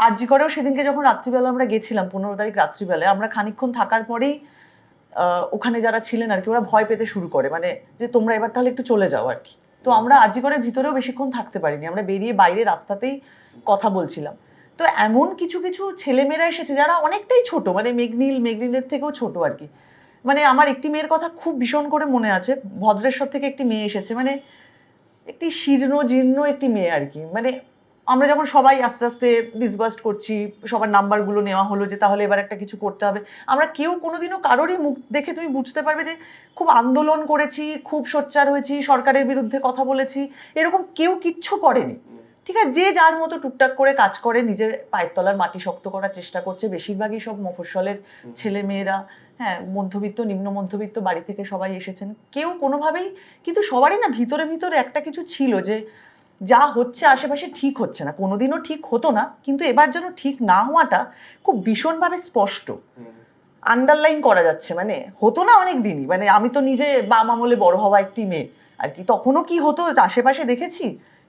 আরজি করেও সেদিনকে যখন রাত্রিবেলা আমরা গেছিলাম 15 তারিখ রাত্রিবেলায়, আমরা খানিকক্ষণ থাকার পরেই ওখানে যারা ছিলেন আর কি ওরা ভয় পেতে শুরু করে, মানে যে তোমরা এবার তাহলে একটু চলে যাও আর কি। তো আমরা আরজি করের ভিতরেও বেশিক্ষণ থাকতে পারিনি, আমরা বেরিয়ে বাইরে রাস্তাতেই কথা বলছিলাম। তো এমন কিছু কিছু ছেলেমেয়েরা এসেছে যারা অনেকটাই ছোট, মানে মেঘনীলের থেকেও ছোট আর কি। মানে আমার একটি মেয়ের কথা খুব ভীষণ করে মনে আছে, ভদ্রেশ্বর থেকে একটি মেয়ে এসেছে, মানে একটি শীর্ণ জীর্ণ একটি মেয়ে আর কি। মানে আমরা যখন সবাই আস্তে আস্তে ডিসবার্সড করছি, সবার নাম্বারগুলো নেওয়া হলো যে তাহলে এবার একটা কিছু করতে হবে, আমরা কেউ কোনোদিনও কারোরই মুখ দেখে তুমি বুঝতে পারবে যে খুব আন্দোলন করেছি, খুব সোচ্চার হয়েছি, সরকারের বিরুদ্ধে কথা বলেছি, এরকম কেউ কিচ্ছু করেনি। ঠিক আছে, যে যার মতো টুকটাক করে কাজ করে, নিজের পায়ের তলার মাটি শক্ত করার চেষ্টা করছে। বেশিরভাগই সব মফস্বলের ছেলে মেয়েরা, হ্যাঁ, মধ্যবিত্ত নিম্ন মধ্যবিত্ত বাড়ি থেকে সবাই এসেছেন, কেউ কোনোভাবেই, কিন্তু সবারই না ভিতরে ভিতরে একটা কিছু ছিল যে যা হচ্ছে আশেপাশে ঠিক হচ্ছে না, কোনোদিনও ঠিক হতো না, কিন্তু এবার যেন ঠিক না হওয়াটা খুব ভীষণভাবে স্পষ্ট আন্ডারলাইন করা যাচ্ছে। মানে হতো না অনেক দিনই, মানে আমি তো নিজে বাম আমলে বড় হওয়া একটি মেয়ে আর কি, তখনও কি হতো আশেপাশে দেখেছি,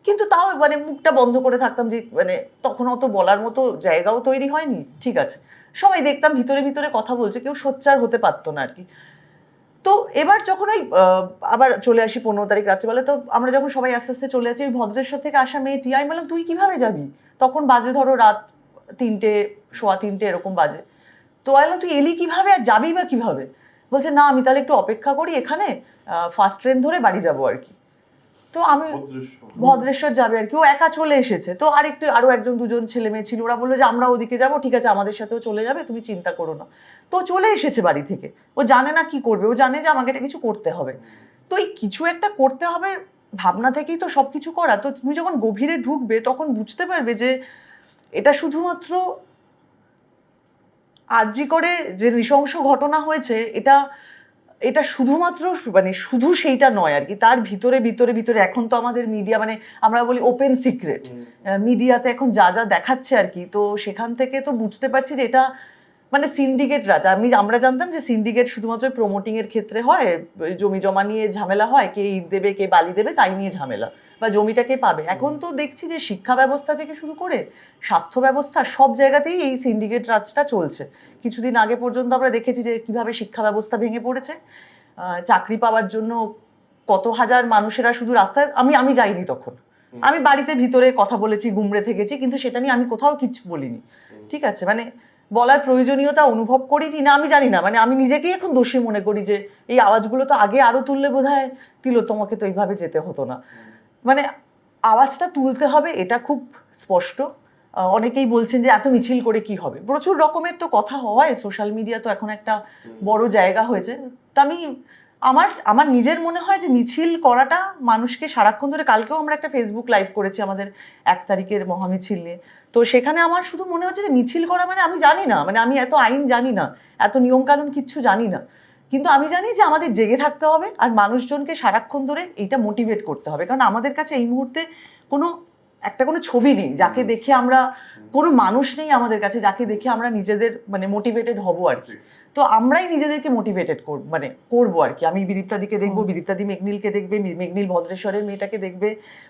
কিন্তু তাও মানে মুখটা বন্ধ করে থাকতাম, যে মানে তখন অত বলার মতো জায়গাও তৈরি হয়নি। ঠিক আছে, সবাই দেখতাম ভিতরে ভিতরে কথা বলছে, কেউ সোচ্চার হতে পারতো না আর কি। তো এবার যখন ওই আবার চলে আসি 15 তারিখ রাত্রিবেলা, তো আমরা যখন সবাই আস্তে আস্তে চলে আসি, ওই ভদ্রেশ্বর থেকে আসা মেয়েটি, আমি বললাম তুই কিভাবে যাবি, তখন বাজে ধরো রাত 3টে, সোয়া 3টে এরকম বাজে। তো বললাম তুই এলি কিভাবে আর যাবি বা কিভাবে? বলছে না আমি তাহলে একটু অপেক্ষা করি এখানে, ফার্স্ট ট্রেন ধরে বাড়ি যাবো আর কি। তো আমি ভদ্রেশ্বর যাবে আর কি, ও একা চলে এসেছে, তো আরো একজন দুজন ছেলে মেয়ে ছিল, ওরা বললো যে আমরা ওদিকে যাবো, ঠিক আছে আমাদের সাথেও চলে যাবে, তুমি চিন্তা করো না। তো চলে এসেছে বাড়ি থেকে, ও জানে না কি করবে, ও জানে যে আমাকে এটা কিছু করতে হবে। তো এই কিছু একটা করতে হবে ভাবনা থেকেই তো সবকিছু করা। তো তুমি যখন গভীরে ঢুকবে তখন বুঝতে পারবে যে এটা শুধুমাত্র আরজি করে যে নৃশংস ঘটনা হয়েছে, এটা এটা শুধুমাত্র মানে শুধু সেইটা নয় আর কি, তার ভিতরে ভিতরে ভিতরে এখন তো আমাদের মিডিয়া, মানে আমরা বলি ওপেন সিক্রেট, মিডিয়াতে এখন যা যা দেখাচ্ছে আর কি, তো সেখান থেকে তো বুঝতে পারছি যে এটা মানে সিন্ডিকেট রাজ। আমরা জানতাম যে সিন্ডিকেট শুধুমাত্র প্রমোটিং এর ক্ষেত্রে হয়, জমি জমা নিয়ে ঝামেলা হয়, কে ইট দেবে কে বালি দেবে তাই নিয়ে ঝামেলা, বা জমিটা কে পাবে। এখন তো দেখছি যে শিক্ষা ব্যবস্থা থেকে শুরু করে স্বাস্থ্য ব্যবস্থা সব জায়গাতেই এই সিন্ডিকেট রাজটা চলছে। কিছুদিন আগে পর্যন্ত আমরা দেখেছি যে কিভাবে শিক্ষা ব্যবস্থা ভেঙে পড়েছে, চাকরি পাওয়ার জন্য কত হাজার মানুষেরা শুধু রাস্তায়, আমি যাইনি তখন, আমি বাড়িতে ভিতরে কথা বলেছি, গুমড়ে থেকেছি, কিন্তু সেটা নিয়ে আমি কোথাও কিচ্ছু বলিনি। ঠিক আছে, মানে বলার প্রয়োজনীয়তা অনুভব করিনি না, আমি জানি না, মানে আমি নিজেকেই এখন দোষী মনে করি যে এই আওয়াজগুলো তো আগে আরো তুললে বোধহয় তোমাকে তো এইভাবে যেতে হতো না। মানে আওয়াজটা তুলতে হবে, এটা খুব স্পষ্ট। অনেকেই বলছেন যে এত মিছিল করে কি হবে, প্রচুর রকমের তো কথা হয়, সোশ্যাল মিডিয়া তো এখন একটা বড় জায়গা হয়েছে। তা আমি আমার আমার নিজের মনে হয় যে মিছিল করাটা মানুষকে সারাক্ষণ ধরে, কালকেও আমরা একটা ফেসবুক লাইভ করেছি আমাদের 1 তারিখের মহামিছিল নিয়ে, তো সেখানে আমার শুধু মনে হচ্ছে যে মিছিল করা মানে, আমি জানি না, মানে আমি এত আইন জানি না, এত নিয়মকানুন কিচ্ছু জানি না, কিন্তু আমি জানি যে আমাদের জেগে থাকতে হবে আর মানুষজনকে সারাক্ষণ ধরে এইটা মোটিভেট করতে হবে, কারণ আমাদের কাছে এই মুহূর্তে কোনো ছবি নেই যাকে দেখে আমরা, কোনো মানুষ নেই আমাদের কাছে যাকে দেখে আমরা নিজেদের মানে মোটিভেটেড হব আর কি। তো আমরাই নিজেদেরকে মোটিভেটেড করবো আর কি। আমি বিদীপ্তাদিকে দেখবো, বিদীপ্তাদি মেঘনীলকে দেখবে, মেঘনীল ভদ্রেশ্বরের মেয়েটাকে দেখবে,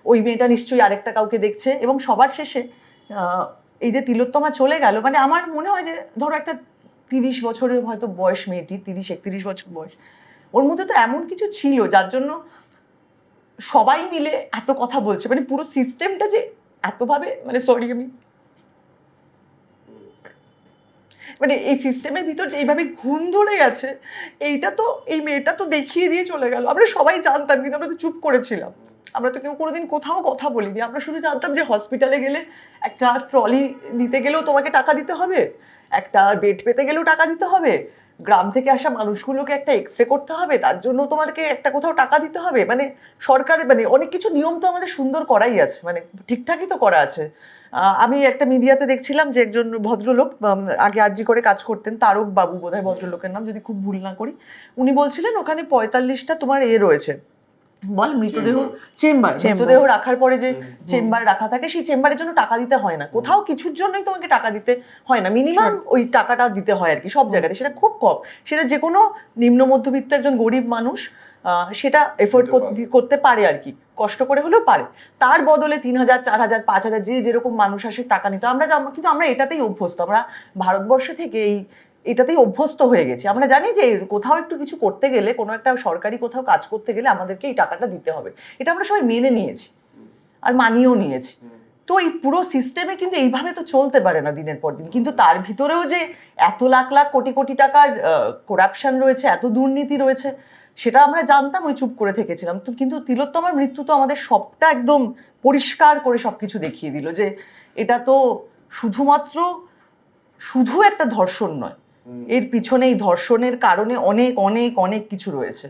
ওই মেয়েটা নিশ্চয়ই আরেকটা কাউকে দেখছে, এবং সবার শেষে এই যে তিলোত্তমা চলে গেল, মানে আমার মনে হয় যে ধরো একটা 30 বছরের হয়তো বয়স মেয়েটি, 30-31 বছর বয়স, ওর মধ্যে তো এমন কিছু ছিল যার জন্য সবাই মিলে এত কথা বলছে, মানে পুরো সিস্টেমটা যে এতভাবে, মানে সরি আমি মানে এই সিস্টেমের ভিতর যে এইভাবে ঘুণ ধরে গেছে, এইটা তো এই মেয়েটা তো দেখিয়ে দিয়ে চলে গেল। আমরা সবাই জানতাম, কিন্তু আমরা তো চুপ করেছিলাম, আমরা তো কেউ কোনোদিন কোথাও কথা বলিনি, আমরা শুধু জানতাম যে হসপিটালে গেলে একটা ট্রলি নিতে গেলেও তোমাকে টাকা দিতে হবে, একটা বেড পেতে গেলেও টাকা দিতে হবে, গ্রাম থেকে আসা মানুষগুলোকে একটা এক্সরে করতে হবে, তার জন্য তোমাকে একটা কোথাও টাকা দিতে হবে, মানে সরকারের মানে অনেক কিছু নিয়ম তো আমাদের সুন্দর করাই আছে, মানে ঠিকঠাকই তো করা আছে। আমি একটা মিডিয়াতে দেখছিলাম যে একজন ভদ্রলোক, আগে আরজি করে কাজ করতেন, তারক বাবু বোধহয় ভদ্রলোকের নাম, যদি খুব ভুল না করি, উনি বলছিলেন ওখানে 45টা তোমার রয়েছে, বল মৃতদেহ চেম্বার, মৃতদেহ রাখার পরে যে চেম্বার রাখা থাকে, সেই চেম্বারের জন্য টাকা দিতে হয় না, কোথাও কিছুর জন্যই তোমাকে টাকা দিতে হয় না, মিনিমাম ওই টাকাটা দিতে হয় আর কি সব জায়গাতে, সেটা খুব কম, সেটা যে কোনো নিম্ন মধ্যবিত্ত একজন গরিব মানুষ সেটা এফোর্ড করতে পারে আর কি, কষ্ট করে হলেও পারে। তার বদলে 3,000, 4,000, 5,000 যে যেরকম মানুষ আসে টাকা নিতে, কিন্তু আমরা এটাতেই অভ্যস্ত। আমরা ভারতবর্ষে থেকে এটাতেই অভ্যস্ত হয়ে গেছি। আমরা জানি যে কোথাও একটু কিছু করতে গেলে, কোনো একটা সরকারি কোথাও কাজ করতে গেলে আমাদেরকে এই টাকাটা দিতে হবে, এটা আমরা সবাই মেনে নিয়েছি আর মানিয়েও নিয়েছি। তো এই পুরো সিস্টেমে কিন্তু এইভাবে তো চলতে পারে না দিনের পর দিন। কিন্তু তার ভিতরেও যে এত লাখ লাখ কোটি কোটি টাকার করাপশন রয়েছে, এত দুর্নীতি রয়েছে, সেটা আমরা জানতাম, ওই চুপ করে থেকেছিলাম। তো কিন্তু তিলোত্তমার মৃত্যু তো আমাদের সবটা একদম পরিষ্কার করে সবকিছু দেখিয়ে দিল যে এটা তো শুধু একটা ধর্ষণ নয়, এর পিছনে এই ধর্ষণের কারণে অনেক অনেক অনেক কিছু রয়েছে।